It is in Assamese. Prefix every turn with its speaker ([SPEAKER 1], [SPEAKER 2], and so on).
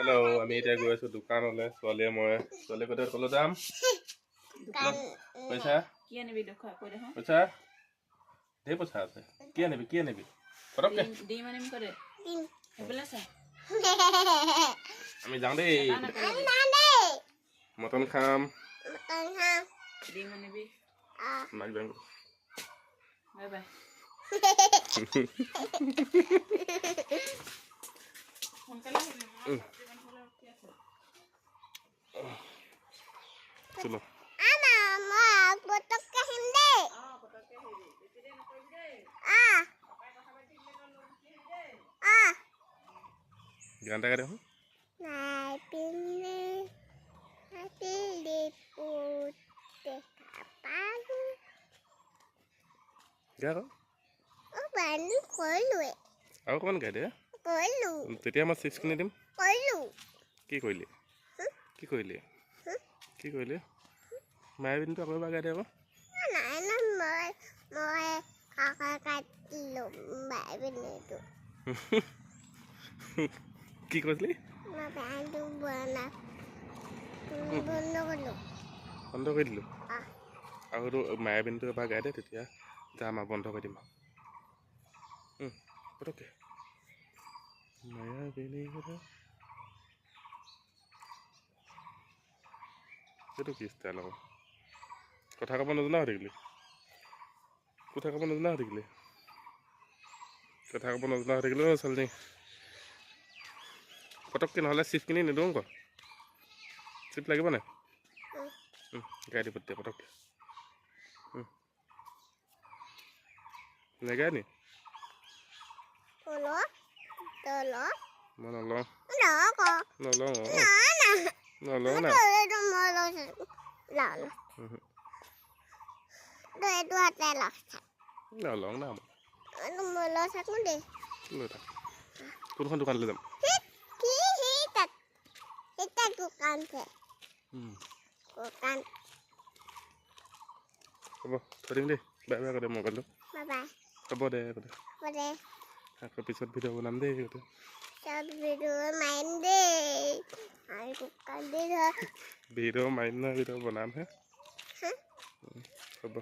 [SPEAKER 1] হেল্ল' আমি এতিয়া গৈ আছো দোকানলৈ ছোৱালীয়ে মই ছোৱালী কথা ক'লো যাম পইচা
[SPEAKER 2] কি আনিবি দেখুৱা কৈ দেখোন
[SPEAKER 1] পইচা ধেৰ পইচা আছে কি আনিবি পটককে
[SPEAKER 2] ডিম আনিম কৈ দে সেইফালে চা
[SPEAKER 1] আমি যাওঁ দেই মটন খাম
[SPEAKER 2] ডিম আনিবি
[SPEAKER 1] মাক যাম
[SPEAKER 2] বাই বাই
[SPEAKER 1] চলো গানটা গাড়ি আৰু অকণমান গাই দে তেতিয়া মই চিপছ কিনি দিম কি কৰিলি মায়াবিনীটো আকৌ এবাৰ গাই দে আকৌ কি কৈছিলি বন্ধ কৰি দিলোঁ আৰু মায়াবিনীটো এবাৰ গাই দে তেতিয়া যাম আৰু বন্ধ কৰি দিম পটককে মায়াবিনী এইটো কি ষ্টাইল আকৌ কথা ক'ব নজনা হৈ থাকিলি কথা ক'ব নজনা হৈ থাকিলে ছোৱালী পটককৈ নহ'লে চিপ কিনি নিদিওঁ আকৌ চিপ লাগিব নাই গাই দিব তেতিয়া পটককৈ নেগাই নি মই নলওঁ নলওঁ না কোনখন দোকানলৈ যাম হ'ব থৈ দিম দেই বাই বাই কৰি দে মোবাইলটো হ'ব দে আকৌ পিছত ভিডিঅ' বনাম দেই ভিডিঅ' মাৰিম নহয় ভিডিঅ' বনামহে হ'ব